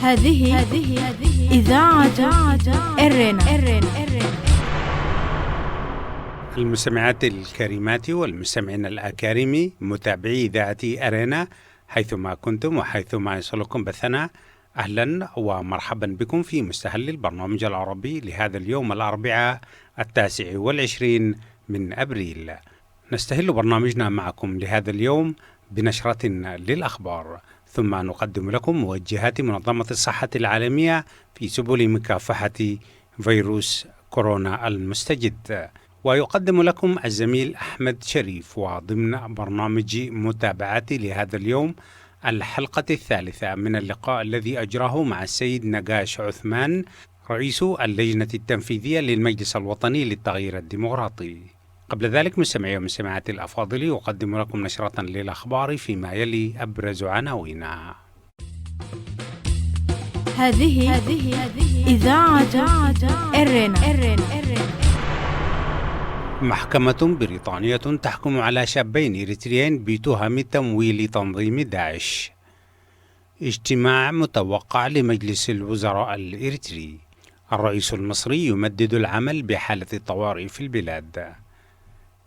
هذه إذاعة إرنا. المستمعات الكريمات والمستمعين الأكارم متابعي إذاعة أرينا حيثما كنتم وحيثما يصلكم بثنا، أهلا ومرحبا بكم في مستهل البرنامج العربي لهذا اليوم الأربعاء 29 من أبريل. نستهل برنامجنا معكم لهذا اليوم بنشرة للأخبار، ثم نقدم لكم موجهات منظمة الصحة العالمية في سبل مكافحة فيروس كورونا المستجد. ويقدم لكم الزميل أحمد شريف وضمن برنامج متابعتي لهذا اليوم الحلقة الثالثة من اللقاء الذي أجراه مع السيد نقاش عثمان رئيس اللجنة التنفيذية للمجلس الوطني للتغيير الديمقراطي. قبل ذلك مستمعي ومستمعاتي الأفاضل، يقدم لكم نشرة للأخبار فيما يلي أبرز عناوينها. هذه إذاعة إرنا. محكمة بريطانية تحكم على شابين إريتريين بتهم تمويل تنظيم داعش. اجتماع متوقع لمجلس الوزراء الإريتري. الرئيس المصري يمدد العمل بحالة الطوارئ في البلاد.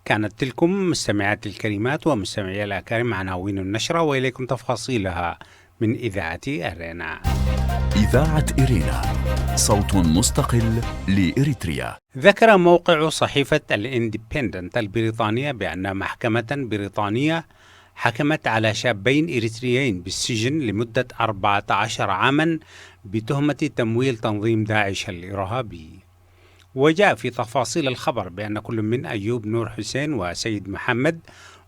كانت تلكم مستمعات الكريمات ومستمعي الأكارم عناوين النشرة، وإليكم تفاصيلها من إذاعة أرينا. إذاعة إرينا، صوت مستقل لإريتريا. ذكر موقع صحيفة الاندبندنت البريطانية بأن محكمة بريطانية حكمت على شابين إريتريين بالسجن لمدة 14 عاما بتهمة تمويل تنظيم داعش الإرهابي. وجاء في تفاصيل الخبر بأن كل من أيوب نور حسين وسيد محمد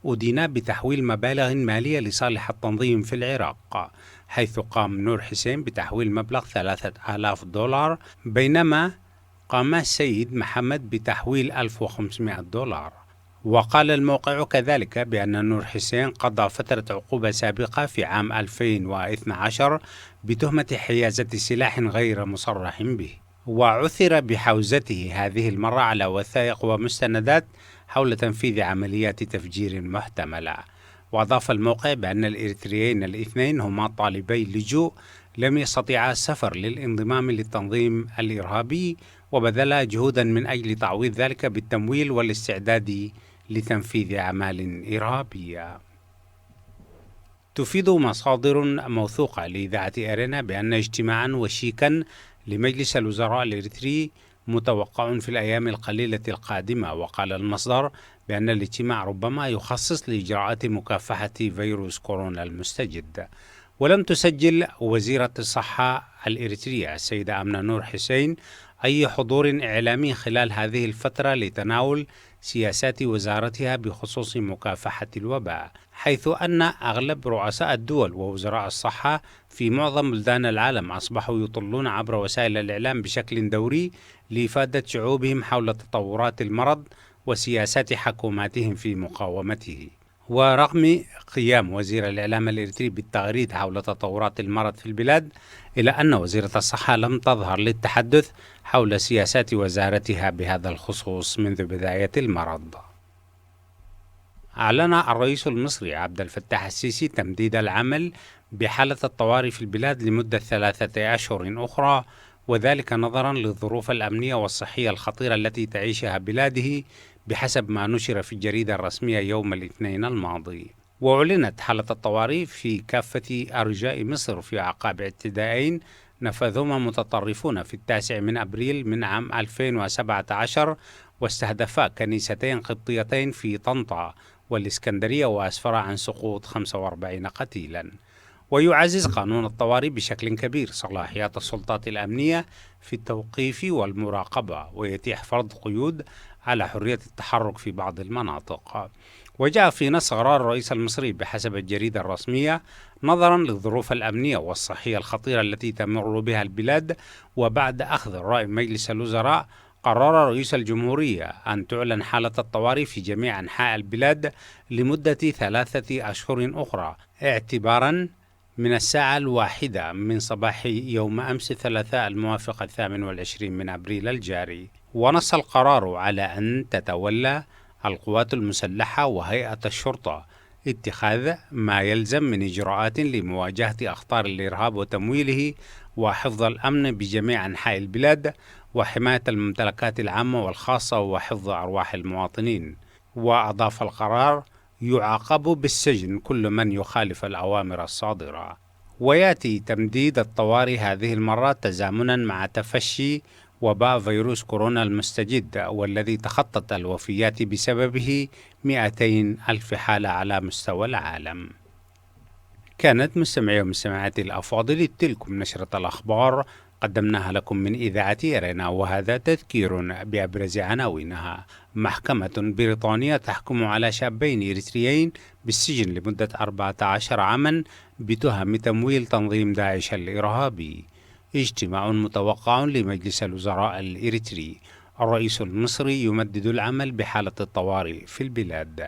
أدينا بتحويل مبالغ مالية لصالح التنظيم في العراق، حيث قام نور حسين بتحويل مبلغ 3000 دولار، بينما قام السيد محمد بتحويل 1500 دولار. وقال الموقع كذلك بأن نور حسين قضى فترة عقوبة سابقة في عام 2012 بتهمة حيازة سلاح غير مصرح به، وعثر بحوزته هذه المرة على وثائق ومستندات حول تنفيذ عمليات تفجير محتملة. وأضاف الموقع بأن الإريتريين الاثنين هما طالبي لجوء لم يستطيعا السفر للانضمام للتنظيم الإرهابي، وبذلا جهودا من أجل تعويض ذلك بالتمويل والاستعداد لتنفيذ أعمال إرهابية. تفيد مصادر موثوقة لإذاعة أرينا بأن اجتماعا وشيكا لمجلس الوزراء الإريتري متوقع في الأيام القليلة القادمة. وقال المصدر بأن الاجتماع ربما يخصص لإجراءات مكافحة فيروس كورونا المستجد. ولم تسجل وزيرة الصحة الإريترية السيدة آمنة نور حسين أي حضور إعلامي خلال هذه الفترة لتناول سياسات وزارتها بخصوص مكافحة الوباء، حيث أن أغلب رؤساء الدول ووزراء الصحة في معظم بلدان العالم أصبحوا يطلون عبر وسائل الإعلام بشكل دوري لإفادة شعوبهم حول تطورات المرض وسياسات حكوماتهم في مقاومته. ورغم قيام وزير الإعلام الإريتري بالتغريد حول تطورات المرض في البلاد، إلا أن وزيرة الصحة لم تظهر للتحدث حول سياسات وزارتها بهذا الخصوص منذ بداية المرض. أعلن الرئيس المصري عبد الفتاح السيسي تمديد العمل بحالة الطوارئ في البلاد لمدة 3 أشهر أخرى، وذلك نظرا للظروف الأمنية والصحية الخطيرة التي تعيشها بلاده بحسب ما نشر في الجريدة الرسمية يوم الاثنين الماضي. وأعلنت حالة الطوارئ في كافة أرجاء مصر في أعقاب اعتداءين نفذهما متطرفون في 9 من أبريل من عام 2017، واستهدفا كنيستين قبطيتين في طنطا والإسكندرية، وأسفر عن سقوط 45 قتيلا. ويعزز قانون الطوارئ بشكل كبير صلاحيات السلطات الأمنية في التوقيف والمراقبة، ويتيح فرض قيود على حرية التحرك في بعض المناطق. وجاء في نص قرار الرئيس المصري بحسب الجريدة الرسمية نظرا للظروف الأمنية والصحية الخطيرة التي تمر بها البلاد، وبعد أخذ رأي مجلس الوزراء، قرر رئيس الجمهورية أن تعلن حالة الطوارئ في جميع أنحاء البلاد لمدة 3 أشهر أخرى، اعتبارا من الساعة 1 من صباح يوم أمس الثلاثاء الموافق 28 من أبريل الجاري. ونص القرار على أن تتولى القوات المسلحة وهيئة الشرطة اتخاذ ما يلزم من إجراءات لمواجهة أخطار الإرهاب وتمويله، وحفظ الأمن بجميع أنحاء البلاد، وحماية الممتلكات العامة والخاصة، وحفظ أرواح المواطنين. وأضاف القرار: يعاقب بالسجن كل من يخالف الأوامر الصادرة. ويأتي تمديد الطوارئ هذه المرة تزامنا مع تفشي وباء فيروس كورونا المستجد، والذي تخطت الوفيات بسببه 200 ألف حالة على مستوى العالم. كانت مستمعي ومستمعاتي الأفاضل تلكم نشرة الأخبار قدمناها لكم من إذاعة إرينا، وهذا تذكير بأبرز عناوينها. محكمة بريطانية تحكم على شابين إريتريين بالسجن لمدة 14 عاما بتهم تمويل تنظيم داعش الإرهابي. اجتماع متوقع لمجلس الوزراء الإريتري. الرئيس المصري يمدد العمل بحالة الطوارئ في البلاد.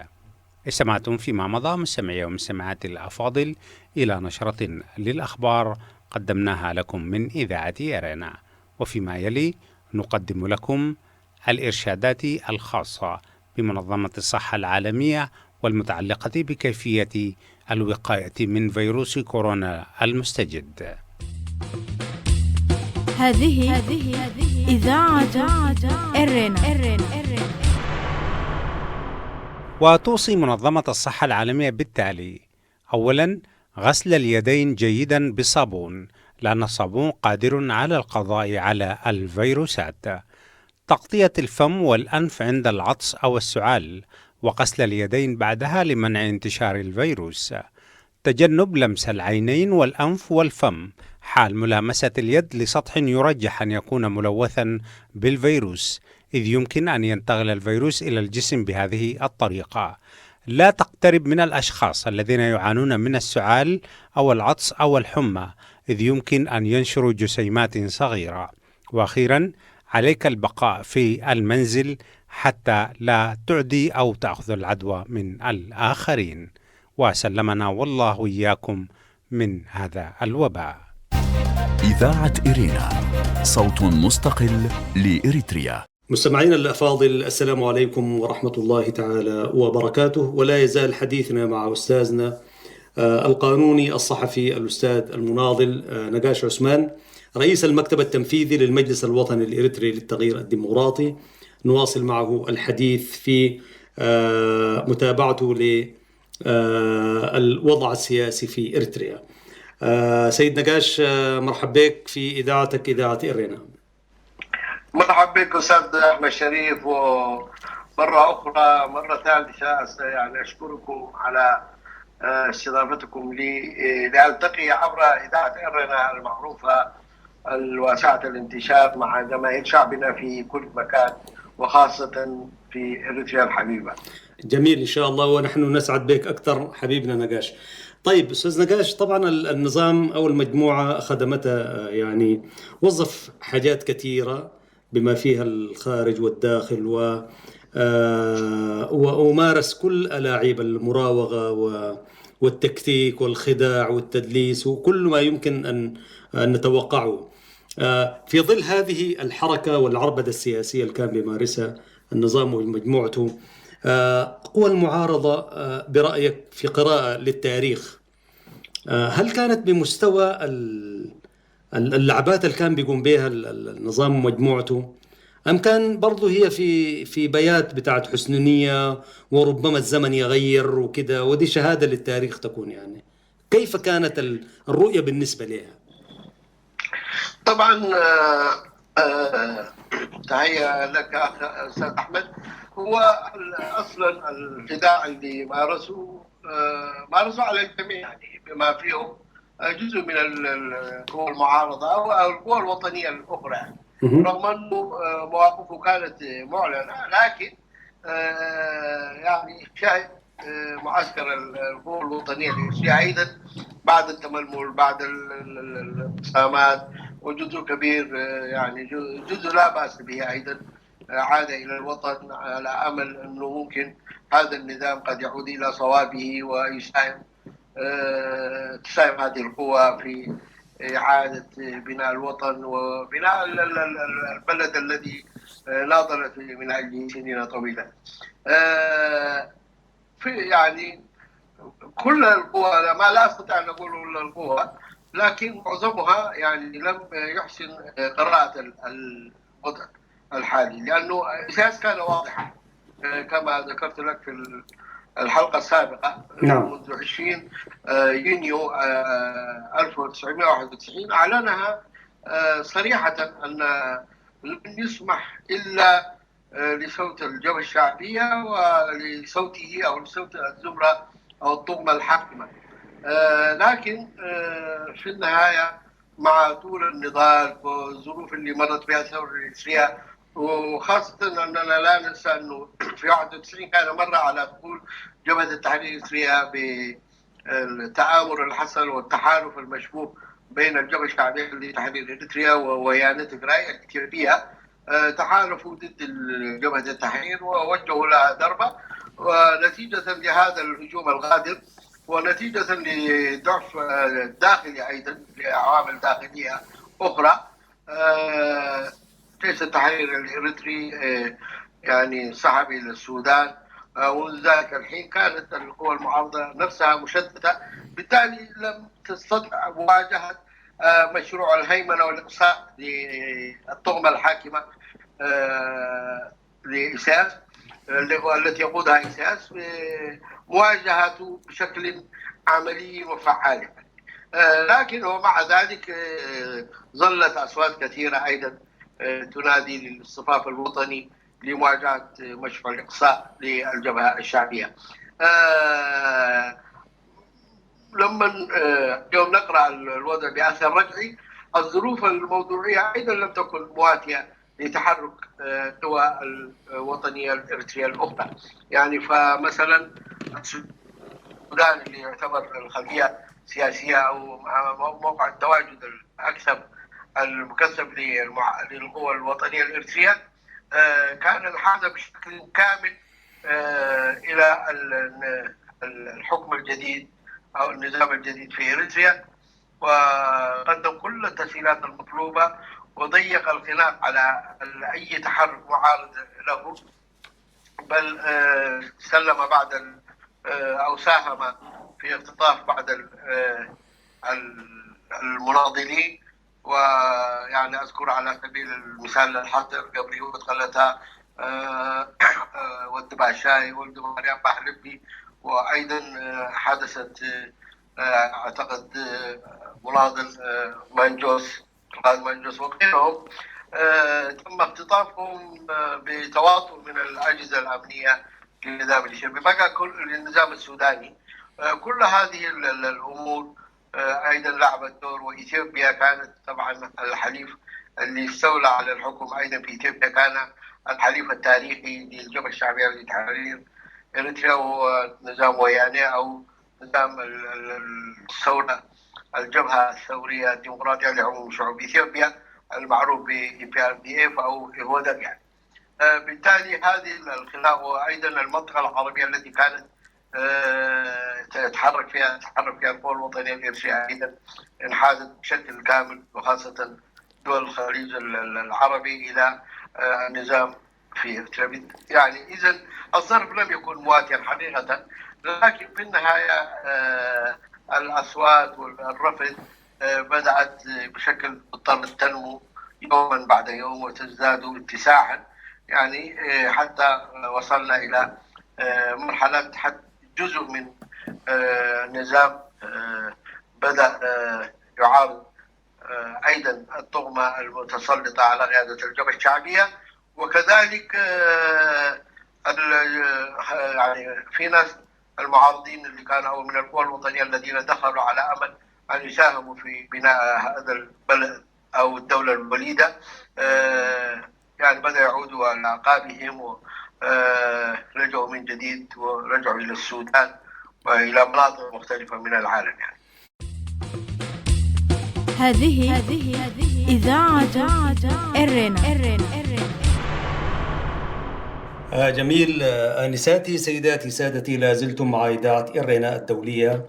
استمعتم فيما مضى مستمعي ومستمعاتي الأفاضل إلى نشرة للأخبار قدمناها لكم من إذاعة إرينا، وفيما يلي نقدم لكم الإرشادات الخاصة بمنظمة الصحة العالمية والمتعلقة بكيفية الوقاية من فيروس كورونا المستجد. هذه إذاعة إرينا. وتوصي منظمة الصحة العالمية بالتالي: أولا، غسل اليدين جيدا بالصابون، لأن الصابون قادر على القضاء على الفيروسات. تغطية الفم والأنف عند العطس أو السعال، وغسل اليدين بعدها لمنع انتشار الفيروس. تجنب لمس العينين والأنف والفم حال ملامسة اليد لسطح يرجح أن يكون ملوثا بالفيروس، إذ يمكن أن ينتقل الفيروس إلى الجسم بهذه الطريقة. لا تقترب من الأشخاص الذين يعانون من السعال أو العطس أو الحمى، إذ يمكن أن ينشروا جسيمات صغيرة. وأخيرا، عليك البقاء في المنزل حتى لا تعدي أو تأخذ العدوى من الآخرين. وسلمنا والله وإياكم من هذا الوباء. إذاعة إرينا، صوت مستقل لإريتريا. مستمعينا الأفاضل، السلام عليكم ورحمة الله تعالى وبركاته. ولا يزال حديثنا مع أستاذنا القانوني الصحفي الأستاذ المناضل نقاش عثمان، رئيس المكتب التنفيذي للمجلس الوطني الإريتري للتغيير الديمقراطي. نواصل معه الحديث في متابعته للوضع السياسي في إريتريا. سيد نقاش، مرحب بك في إذاعتك إذاعة إرينا. مرحبا بك أستاذ أحمد شريف، ومرة أخرى مرة ثالثة يعني أشكركم على استضافتكم لي لألتقي عبر إذاعة إرينا المعروفة الواسعة الانتشار مع جماهير شعبنا في كل مكان، وخاصة في إريتريا الحبيبة. جميل إن شاء الله، ونحن نسعد بك أكثر حبيبنا نقاش. طيب أستاذ نقاش، طبعا النظام أو المجموعة خدمتها يعني وظف حاجات كثيرة بما فيها الخارج والداخل، ومارس كل ألاعيب المراوغة والتكتيك والخداع والتدليس وكل ما يمكن أن نتوقعه. في ظل هذه الحركة والعربدة السياسية اللي كان بيمارسها النظام ومجموعته، قوى المعارضة برأيك في قراءة للتاريخ هل كانت بمستوى اللعبات اللي كان بيقوم بها النظام ومجموعته، أم كان برضو هي في بيات بتاعت حسنونية وربما الزمن يغير وكده، ودي شهادة للتاريخ تكون يعني كيف كانت الرؤية بالنسبة لها؟ طبعا تحية لك أستاذ أحمد. هو أصلا الخداع اللي مارسوا على الجميع، يعني بما فيهم جزء من القوى المعارضة أو القوى الوطنية الأخرى، يعني رغم أنه مواقفه كانت معلنة، لكن يعني شاهد معسكر القوى الوطنية الإريترية أيضا بعد التململ، بعد الانقسامات، وجزء كبير يعني جزء لا بأس به أيضا عاد إلى الوطن على أمل أنه ممكن هذا النظام قد يعود إلى صوابه ويساهم تساهم هذه القوى في إعادة بناء الوطن وبناء البلد الذي ناضلت من أجله سنين طويلة. في يعني كل القوى، ما لا أستطيع أن أقول كل القوى، لكن معظمها يعني لم يحسن قراءة الوضع الحالي، لأنه الأساس كان واضحا كما ذكرت لك في الحلقة السابقة. نعم. منذ 20 يونيو 1991 أعلنها صريحة أن لن يسمح إلا لصوت الجبهة الشعبية ولصوته أو لصوت الزمرة أو الطغمة الحاكمة. لكن في النهاية مع طول النضال والظروف اللي مرت بها الثورة الإريترية، وخاصة أننا لا ننسى أنه في 91 كان مر على دخول جبهة التحرير الإريترية بالتآمر اللي حصل والتحالف المشبوه بين الجبهة الشعبية لتحرير إريتريا وويانة تجراي الإثيوبية. تحالفوا ضد جبهة التحرير ووجهوا لها ضربة، ونتيجة لهذا الهجوم الغادر ونتيجة لضعف داخلي أيضا لعوامل داخلية أخرى، جيش التحرير الإريتري يعني سحب إلى السودان. ومنذ ذلك الحين كانت القوى المعارضة نفسها مشتتة، بالتالي لم تستطع مواجهة مشروع الهيمنة والإقصاء للطغمة الحاكمة لإساس التي يقودها إساس، مواجهته بشكل عملي وفعال. لكن ومع ذلك ظلت أصوات كثيرة أيضا تنادي للاصطفاف الوطني لمواجهة مشروع الإقصاء للجبهة الشعبية. لما اليوم نقرأ الوضع بأثر رجعي، الظروف الموضوعية أيضا لم تكن مواتية لتحرك القوى الوطنية الإريترية الأخرى. يعني فمثلا السودان اللي يعتبر الخلفية سياسية أو موقع التواجد الأكثر المكثف للقوى الوطنية الإريترية، كان انحاز بشكل كامل إلى الحكم الجديد أو النظام الجديد في إريتريا، وقدم كل التسهيلات المطلوبة وضيق الخناق على أي تحرك معارض له، بل سلم بعد أو ساهم في اختطاف بعض المناضلين. ويعني أذكر على سبيل المثال الحاضر قبل يوم قلتها والدباشاي والدماريان بحلبي، وأيضا حدثت أعتقد مناضل مانجوس وغيرهم، تم اختطافهم بتواطؤ من الأجهزة الأمنية للنظام الإثيوبي، بقى للنظام السوداني. كل هذه الأمور أيضا لعبت دور، وإثيوبيا كانت طبعا الحليف اللي استولى على الحكم أيضا في إثيوبيا، كان الحليف التاريخي للجبهة الشعبية لتحرير إريتريا، وهو نظام ويانة أو نظام الثورة الجبهة الثورية الديمقراطية لعموم شعوب إثيوبيا المعروف ب-EPRDF أو إهودك يعني. بالتالي هذه الخلاف، وأيضا المنطقة العربية التي كانت تتحرك فيها القوى الوطنية الإريترية أيضا انحازت بشكل كامل، وخاصة دول الخليج العربي إلى النظام في إريتريا. يعني إذا الظرف لم يكن مواتيا حقيقة، لكن في النهاية الأصوات والرفض بدأت بشكل مضطر تنمو يوما بعد يوم وتزداد اتساعا، يعني حتى وصلنا إلى مرحلة حتى جزء من نظام بدأ يعارض أيضا الطغمة المتسلطة على قيادة الجبهة الشعبية. وكذلك يعني في ناس المعارضين اللي كانوا أو من القوى الوطنية الذين دخلوا على أمل أن يساهموا في بناء هذا البلد أو الدولة الوليدة، يعني بدأ يعودوا على أعقابهم ورجعوا من جديد، ورجعوا إلى السودان وإلى مناطق مختلفة من العالم يعني. هذه إذاعة إرينا. جميل. آنساتي سيداتي سادتي، لا زلتم مع إذاعة إرينا الدولية،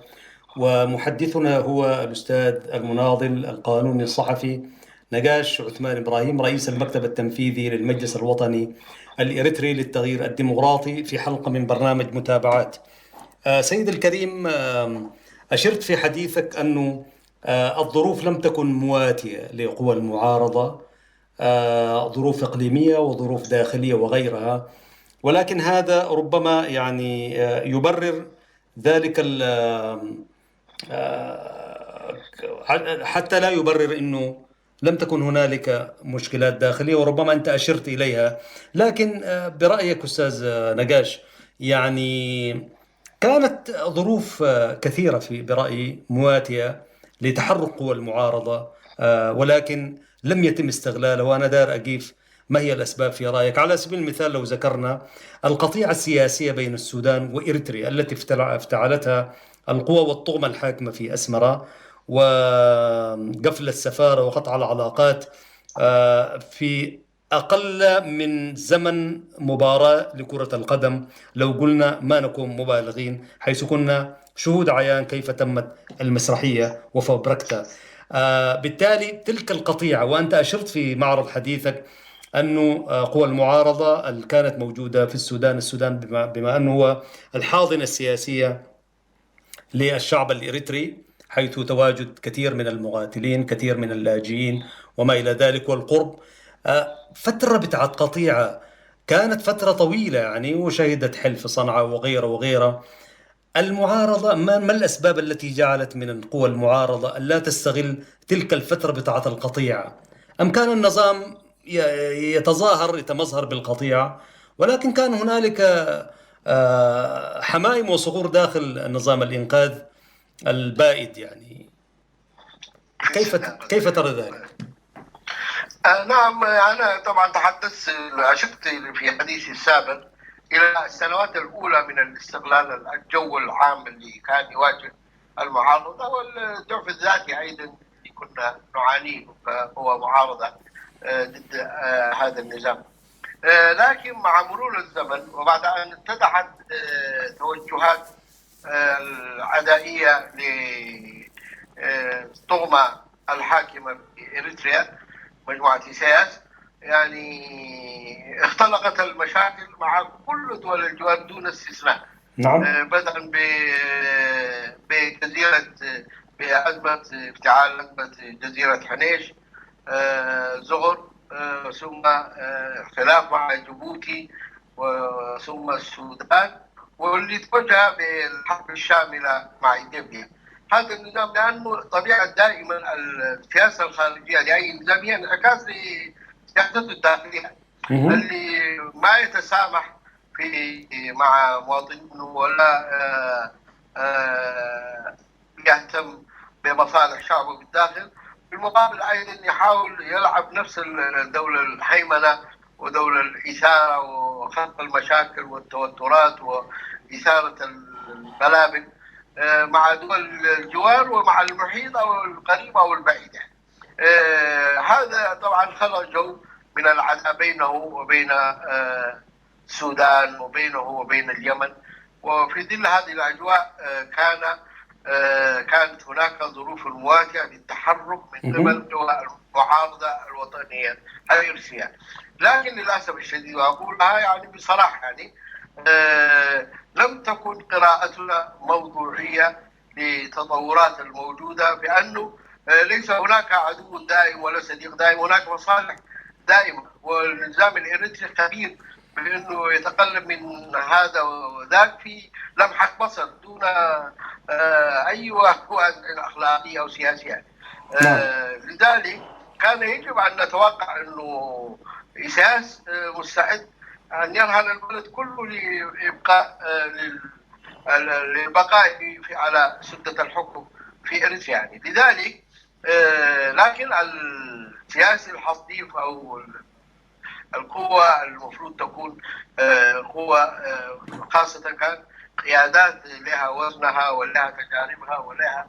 ومحدثنا هو الأستاذ المناضل القانوني الصحفي نقاش عثمان إبراهيم، رئيس المكتب التنفيذي للمجلس الوطني الإريتري للتغيير الديمقراطي، في حلقة من برنامج متابعات. سيد الكريم، أشرت في حديثك أنه الظروف لم تكن مواتية لقوى المعارضة، ظروف إقليمية وظروف داخلية وغيرها، ولكن هذا ربما يعني يبرر ذلك حتى لا يبرر أنه لم تكن هنالك مشكلات داخلية، وربما أنت أشرت إليها. لكن برأيك أستاذ نقاش، يعني كانت ظروف كثيرة برأيي مواتية لتحرك قوى المعارضة، ولكن لم يتم استغلالها، وأنا دار أقيف ما هي الأسباب في رأيك؟ على سبيل المثال لو ذكرنا القطيعة السياسية بين السودان وإريتريا التي افتعلتها القوى والطغمة الحاكمة في أسمرة، وقفل السفارة وقطع العلاقات في أقل من زمن مباراة لكرة القدم، لو قلنا ما نكون مبالغين، حيث كنا شهود عيان كيف تمت المسرحية وفبركتها. بالتالي تلك القطيعة، وأنت أشرت في معرض حديثك أنه قوى المعارضة اللي كانت موجودة في السودان بما أنه هو الحاضنة السياسية للشعب الإريتري، حيث تواجد كثير من المقاتلين، كثير من اللاجئين وما إلى ذلك، والقرب فترة بتاعت قطيعة كانت فترة طويلة يعني، وشهدت حلف صنعاء وغيره وغيره. المعارضة ما الأسباب التي جعلت من قوى المعارضة ألا تستغل تلك الفترة بتاعت القطيعة؟ أم كان النظام يتمظهر بالقطيعة، ولكن كان هنالك حمائم وصخور داخل نظام الإنقاذ البائد يعني؟ كيف ترى ذلك؟ نعم، أنا طبعا أشرت في حديثي السابق إلى السنوات الأولى من الاستغلال، الجو العام اللي كان يواجه المعارضة، والضعف الذاتي أيضا اللي كنا نعانيه فهو معارضة ضد هذا النظام. لكن مع مرور الزمن وبعد أن اتضحت توجهات العدائية للطغمة الحاكمة في إريتريا، مجموعة سياس، يعني اختلقت المشاكل مع كل دول الجوار دون استثناء. نعم. بدءا بأزمة افتعال أزمة جزيرة حنيش، زغر، ثم خلاف مع جيبوتي، ثم السودان، واللي توجه بالحرب الشاملة مع إثيوبيا. هذا النظام لأنه طبيعة دائما السياسة الخارجية لأي نظام هي انعكاس لسياسته الداخلية، اللي ما يتسامح مع مواطنيه ولا يهتم بمصالح شعبه بالداخل. بالمقابل أيضا يحاول يلعب نفس الدولة الهيمنة ودولة الإثارة وخلق المشاكل والتوترات وإثارة البلابل مع دول الجوار ومع المحيط أو القريبة أو البعيدة. هذا طبعا خلق جو من العداء بينه وبين السودان وبينه وبين اليمن. وفي ظل هذه الأجواء كانت هناك ظروف مواتية للتحرك من قبل المعارضة الوطنية الإرثية. لكن للأسف الشديد، وأقولها يعني بصراحة، يعني لم تكن قراءتنا موضوعية للتطورات الموجودة، بأنه ليس هناك عدو دائم ولا صديق دائم، هناك مصالح دائمة، والنظام الإريتري خبير بأنه يتقلب من هذا وذاك في لمحة بصر دون أي وجه أخلاقي أو سياسي. لذلك كان يجب أن نتوقع أنه إساس مستعد أن يرهن البلد كله للبقاء على سدة الحكم في إريتريا يعني. لذلك لكن السياسي الحصيف أو القوة المفروض تكون قوة خاصة كان قيادات لها وزنها ولها تجاربها ولها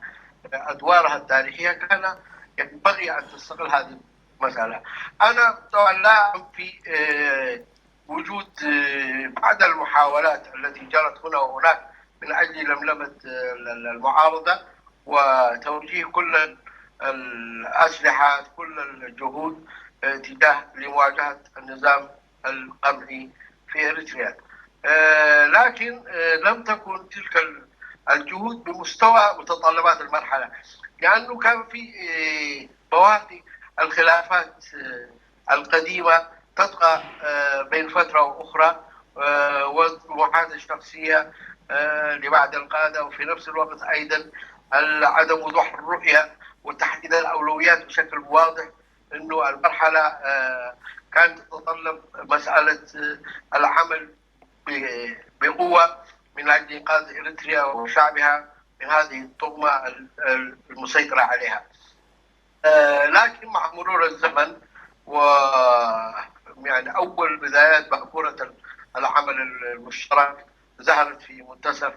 أدوارها التاريخية، كان ينبغي أن تستغل هذه المسألة. أنا طبعا لا أنفي وجود بعض المحاولات التي جرت هنا وهناك من أجل لملمة المعارضة وتوجيه كل الأسلحة، كل الجهود تجاه لمواجهة النظام القمعي في إريتريا. لكن لم تكن تلك الجهود بمستوى متطلبات المرحلة، لأنه كان في بواقي الخلافات القديمة تبقى بين فترة وأخرى، والمحادثة الشخصية لبعض القادة، وفي نفس الوقت أيضا عدم وضوح الرؤية وتحديد الأولويات بشكل واضح. أنه المرحلة كانت تتطلب مسألة العمل بقوة من أجل إنقاذ إريتريا وشعبها من هذه الطغمة المسيطرة عليها. لكن مع مرور الزمن يعني أول بدايات باكورة العمل المشترك ظهرت في منتصف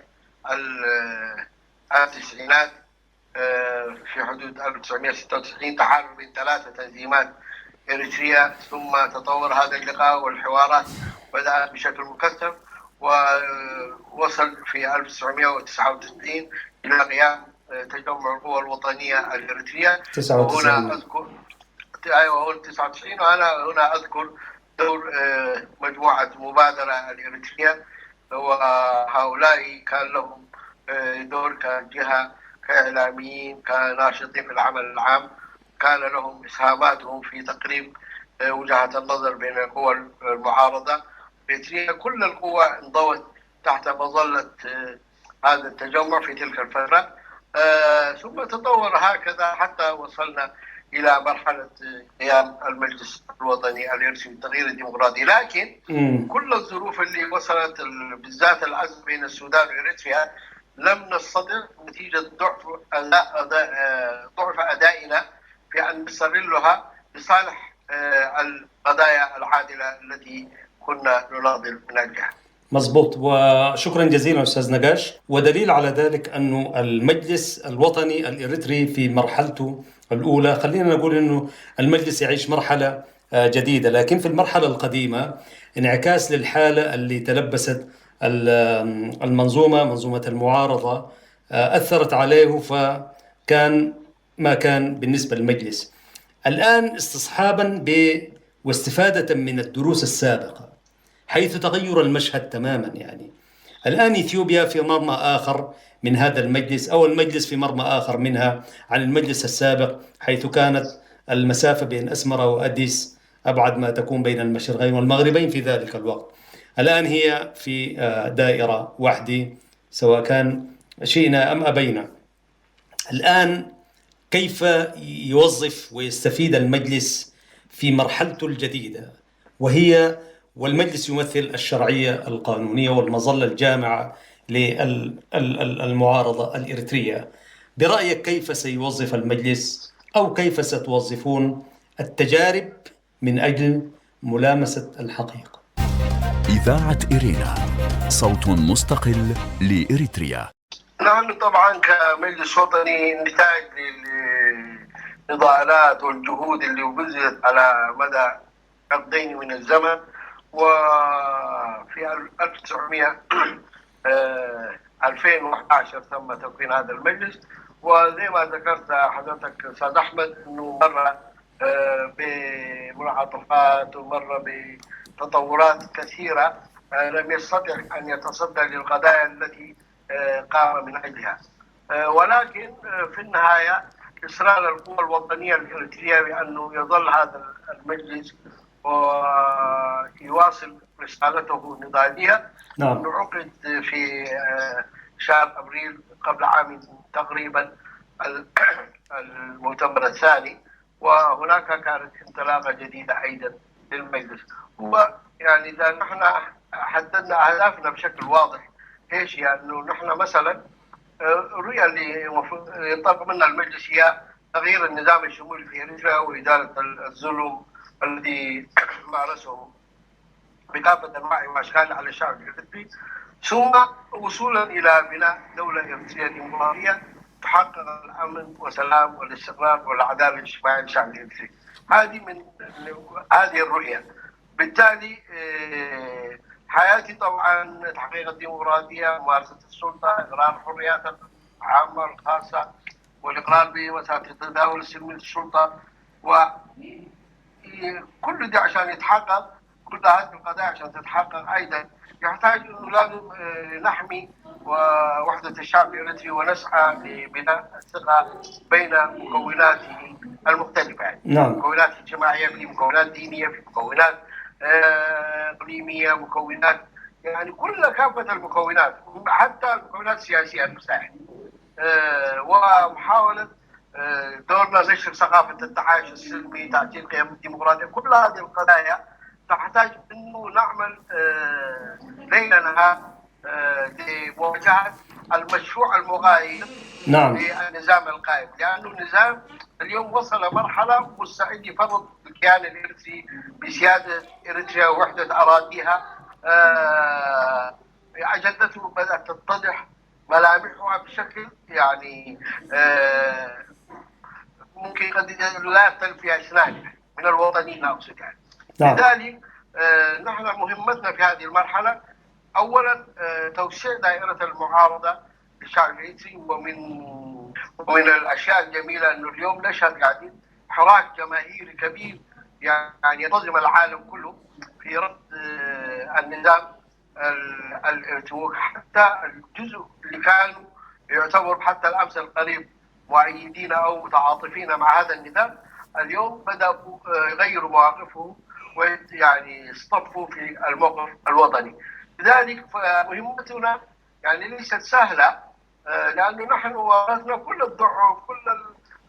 التسعينات، في حدود 1996، تحالف بين 3 تنظيمات إريتريا. ثم تطور هذا اللقاء والحوارات بدأت بشكل مكثف، ووصل في 1999 إلى قيام تجمع القوى الوطنية الإريترية. 99. وهنا أذكر 99، وأنا هنا أذكر دور مجموعة مبادرة الإريترية، وهؤلاء كان لهم دور كجهة، كإعلاميين، كناشطين في العمل العام، كان لهم إسهاماتهم في تقريب وجهة النظر بين القوى المعارضة. كل القوى انضوت تحت مظلة هذا التجمع في تلك الفترة، ثم تطور هكذا حتى وصلنا إلى مرحلة قيام المجلس الوطني الإرثي للتغيير الديمقراطي. لكن كل الظروف اللي وصلت، بالذات الأزمة بين السودان وإريتريا، لم نستطع نتيجة ضعف أدائنا في أن نستغلها لصالح القضايا العادلة التي كنا نناضل من أجلها. مضبوط، وشكرا جزيلا أستاذ نقاش. ودليل على ذلك أنه المجلس الوطني الإريتري في مرحلته الأولى، خلينا نقول أنه المجلس يعيش مرحلة جديدة، لكن في المرحلة القديمة انعكاس للحالة اللي تلبست منظومة المعارضة، أثرت عليه، فكان ما كان بالنسبة للمجلس. الآن استصحابا واستفادة من الدروس السابقة، حيث تغير المشهد تماما، يعني الآن إثيوبيا في مرمى آخر من هذا المجلس، أو المجلس في مرمى آخر منها عن المجلس السابق، حيث كانت المسافة بين أسمرة وأديس أبعد ما تكون بين المشرقين والمغربين في ذلك الوقت. الآن هي في دائرة واحدة، سواء كان شئنا أم أبينا. الآن كيف يوظف ويستفيد المجلس في مرحلته الجديدة، والمجلس يمثل الشرعية القانونية والمظلة الجامعة للمعارضة الإريترية. برأيك كيف سيوظف المجلس، أو كيف ستوظفون التجارب من أجل ملامسة الحقيقة؟ إذاعة إرينا، صوت مستقل لإريتريا. نحن طبعا كمجلس وطني نتاج للنضالات والجهود اللي بذلت على مدى عقدين من الزمن. وفي 2011 تم تكوين هذا المجلس، وزي ما ذكرت حضرتك أستاذ أحمد أنه مر بمنعطفات ومر بتطورات كثيرة، لم يستطع أن يتصدى للقضايا التي قام من أجلها. ولكن في النهاية إصرار القوى الوطنية الإريترية بأنه يظل هذا المجلس ويواصل رسالته النضالية. نعم. عقد في شهر أبريل قبل عام تقريبا المؤتمر الثاني، وهناك كانت انطلاقة جديدة أيضا للمجلس. يعني إذا نحن حددنا أهدافنا بشكل واضح، إيش يعني؟ أنه نحن مثلا الرؤية اللي ينطلق منها المجلس هي تغيير النظام الشمولي في إريتريا وإدارة الظلم الذي مارسه بكافة أنواع وأشكال على الشعب الإريتري، ثم وصولا إلى بناء دولة إريترية ديمقراطية تحقق الأمن والسلام والاستقرار والعدالة الاجتماعية للشعب الإريتري. هذه الرؤية. بالتالي حياتي طبعا تحقيق الديمقراطية، ممارسة السلطة، إقرار الحريات العامة والخاصة، والإقرار بمساله تداول السلم للسلطة، وكل ده عشان يتحقق كل هذه القضايا عشان تتحقق أيضا يحتاج أنه لازم نحمي ووحدة الشعب الإريتري ونسعى لبناء الثقة بين مكوناته المختلفة، يعني نعم. مكونات اجتماعية، في مكونات دينية، في مكونات إقليمية، مكونات يعني كل كافة المكونات، حتى المكونات السياسية المساعدة، ومحاولة دورنا نشر ثقافة التعايش السلمي، تعزيز قيم الديمقراطية. كل هذه القضايا تحتاج انه نعمل ليل نهار لمواجهة المشروع المغاير نعم. للنظام القائم، لأنه النظام اليوم وصل مرحلة مستعد يفرض الكيان الإريتري بسيادة إريتريا ووحدة أراضيها. أجندته بدأت تتضح ملامحها بشكل يعني ممكن قد لا يختلف فيها اثنان من الوطنيين أقصد يعني. نعم. لذلك نحن مهمتنا في هذه المرحلة أولا توسيع دائرة المعارضة للشعب الإريتري، ومن الأشياء الجميلة أنه اليوم نشهد قاعدين حراك جماهيري كبير يعني ينظم العالم كله في رد النظام الإريتري. حتى الجزء اللي كانوا يعتبر حتى الأمس القريب مؤيدين أو متعاطفين مع هذا النظام اليوم بدأوا يغيروا مواقفهم ويعني يصطفوا في الموقف الوطني. لذلك مهمتنا يعني ليست سهلة، لأنه نحن ورثنا كل الضعف، كل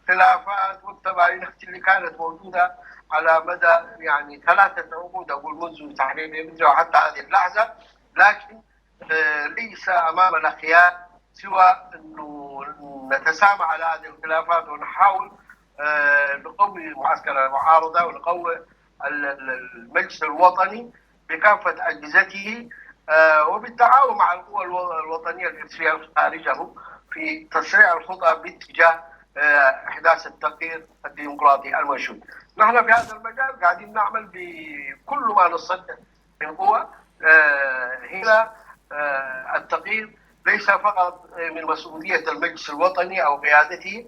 الخلافات والتباينات اللي كانت موجودة على مدى يعني 3 عقود أقول منذ تحرير إريتريا وحتى هذه اللحظة. لكن ليس أمامنا خيار سوى أنه نتسامح على هذه الخلافات ونحاول نقوي معسكر المعارضة ونقوي المجلس الوطني بكافة أجهزته، وبالتعاون مع القوى الوطنية الإريترية خارجه في تسريع الخطى باتجاه إحداث التغيير الديمقراطي المنشود. نحن في هذا المجال قاعدين نعمل بكل ما نستطيع من قوة هنا التغيير ليس فقط من مسؤولية المجلس الوطني أو قيادته.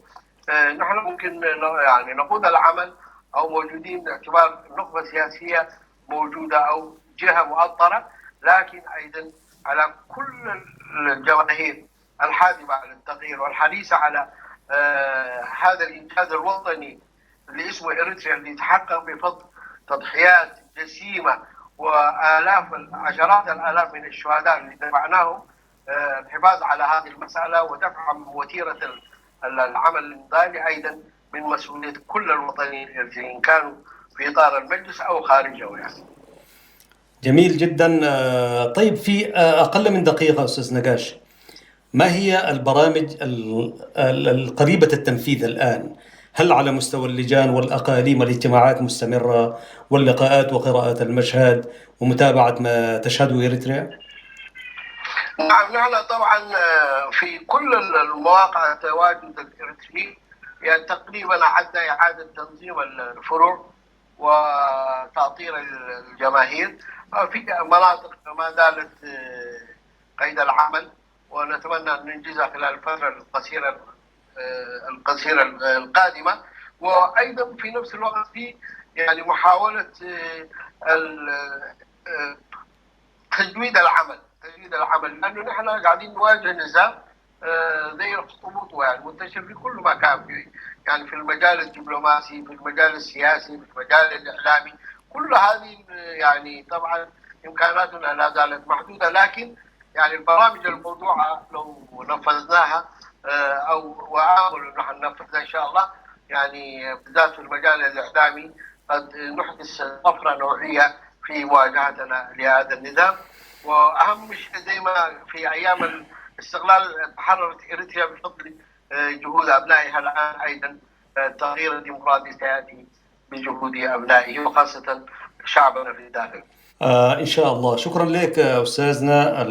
نحن ممكن يعني نقود العمل أو موجودين باعتبار نخبة سياسية موجودة أو جهة مؤطرة، لكن أيضا على كل الجماهير الحاذبة على التغيير والحريصة على هذا الإنجاز الوطني اللي اسمه إريتريا، اللي يتحقق بفضل تضحيات جسيمة وآلاف عشرات الآلاف من الشهداء اللي دفعناهم الحفاظ على هذه المسألة ودفع وتيرة العمل النضالي أيضا من مسؤولية كل الوطنيين الإريتريين كانوا في إطار المجلس أو خارجه يعني. جميل جدا. طيب في أقل من دقيقة أستاذ نقاش، ما هي البرامج القريبة التنفيذ الآن؟ هل على مستوى اللجان والأقاليم الاجتماعات مستمرة واللقاءات وقراءة المشهد ومتابعة ما تشهده إريتريا؟ نعم، نحن طبعا في كل المواقع التواجد الإريتري يعني تقريبا عدنا إعادة تنظيم الفروع وتأطير الجماهير في مناطق ما زالت قيد العمل، ونتمنى أن ننجزها خلال الفترة القصيرة القادمة. وأيضا في نفس الوقت في يعني محاولة تجويد العمل، لأنه نحن قاعدين نواجه نظام زي الخطوط يعني منتشر في كل مكان، يعني في المجال الدبلوماسي، في المجال السياسي، في المجال الإعلامي. كل هذه يعني طبعا إمكاناتنا لا زالت محدودة، لكن يعني البرامج الموضوعة لو نفذناها أو وآمل نحن ننفذها إن شاء الله، يعني بالذات في المجال الإعلامي قد نحدث طفرة نوعية في مواجهتنا لهذا النظام. وأهم شيء زي ما في أيام الاستقلال تحررت إريتريا بفضل جهود أبنائها، الآن أيضا التغيير الديمقراطي سيأتي بجهود أبنائه وخاصة شعبنا في الداخل. إن شاء الله. شكرا لك أستاذنا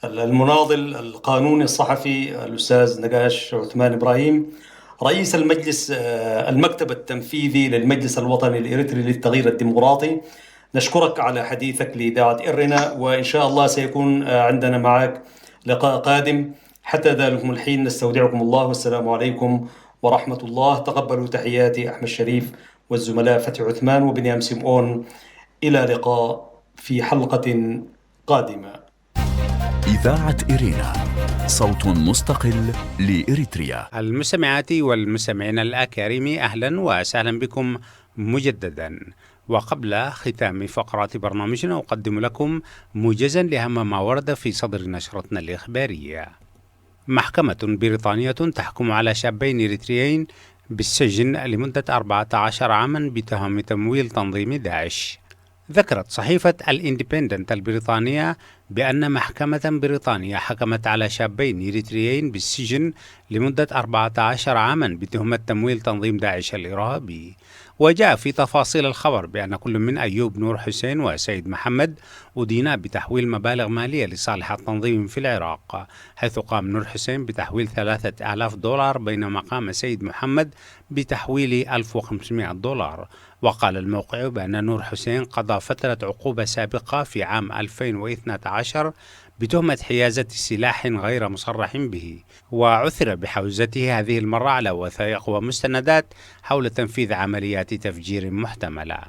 المناضل القانوني الصحفي الأستاذ نقاش عثمان إبراهيم، رئيس المجلس المكتب التنفيذي للمجلس الوطني الإريتري للتغيير الديمقراطي. نشكرك على حديثك لإذاعة إرنا، وإن شاء الله سيكون عندنا معك لقاء قادم. حتى ذلك الحين نستودعكم الله، والسلام عليكم ورحمة الله. تقبلوا تحياتي أحمد شريف والزملاء فتحي عثمان وبنيام سمعون إلى لقاء في حلقة قادمة. إذاعة إرينا، صوت مستقل لإريتريا. المستمعات والمستمعين الأكارم، أهلا وسهلا بكم مجددا. وقبل ختام فقرات برنامجنا أقدم لكم موجزا لأهم ما ورد في صدر نشرتنا الإخبارية. محكمة بريطانية تحكم على شابين إريتريين بالسجن لمدة 14 عاما بتهم تمويل تنظيم داعش. ذكرت صحيفة الإندبندنت البريطانية بأن محكمة بريطانية حكمت على شابين إريتريين بالسجن لمدة 14 عاما بتهمة تمويل تنظيم داعش الإرهابي. وجاء في تفاصيل الخبر بأن كل من أيوب نور حسين وسيد محمد أدينا بتحويل مبالغ مالية لصالح التنظيم في العراق، حيث قام نور حسين بتحويل $3000 بينما قام سيد محمد بتحويل $1500. وقال الموقع بأن نور حسين قضى فترة عقوبة سابقة في عام 2012 بتهمة حيازة سلاح غير مصرح به، وعثر بحوزته هذه المرة على وثائق ومستندات حول تنفيذ عمليات تفجير محتملة.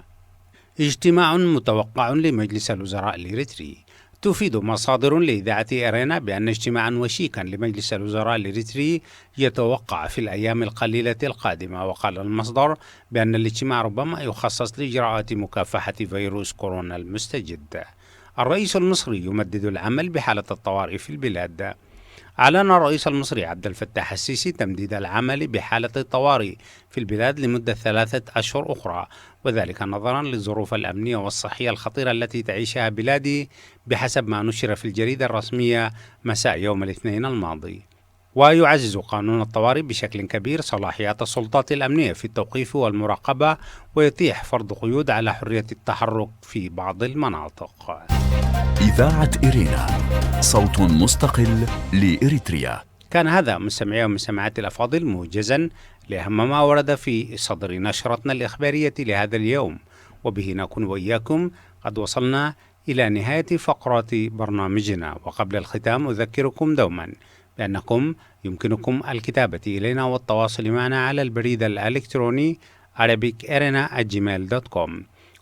اجتماع متوقع لمجلس الوزراء الإريتري. تفيد مصادر لإذاعة إرينا بأن اجتماعا وشيكا لمجلس الوزراء الإريتري يتوقع في الأيام القليلة القادمة. وقال المصدر بأن الاجتماع ربما يخصص لإجراءات مكافحة فيروس كورونا المستجد. الرئيس المصري يمدد العمل بحالة الطوارئ في البلاد. أعلن الرئيس المصري عبد الفتاح السيسي تمديد العمل بحالة الطوارئ في البلاد لمدة 3 أشهر أخرى، وذلك نظرا للظروف الأمنية والصحية الخطيرة التي تعيشها بلادي بحسب ما نشر في الجريدة الرسمية مساء يوم الاثنين الماضي. ويعزز قانون الطوارئ بشكل كبير صلاحيات السلطات الأمنية في التوقيف والمراقبة، ويتيح فرض قيود على حرية التحرك في بعض المناطق. إذاعة إرينا، صوت مستقل لإريتريا. كان هذا مستمعي ومستمعات الأفاضل موجزا لأهم ما ورد في صدر نشرتنا الإخبارية لهذا اليوم، وبه نكون وإياكم قد وصلنا إلى نهاية فقرات برنامجنا. وقبل الختام أذكركم دوما بأنكم يمكنكم الكتابة إلينا والتواصل معنا على البريد الإلكتروني arabicerena@gmail.com.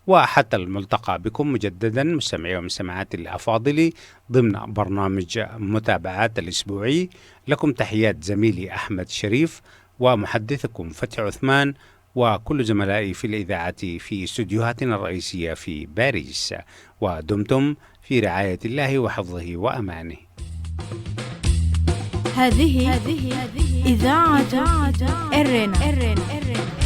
وحتى الملتقى بكم مجددا مستمعي ومستمعات الأفاضل ضمن برنامج متابعات الأسبوعي. لكم تحيات زميلي أحمد شريف ومحدثكم فتحي عثمان وكل زملائي في الإذاعة في استوديوهاتنا الرئيسية في باريس، ودمتم في رعاية الله وحفظه وأمانه. هذه إذاعة إرينا.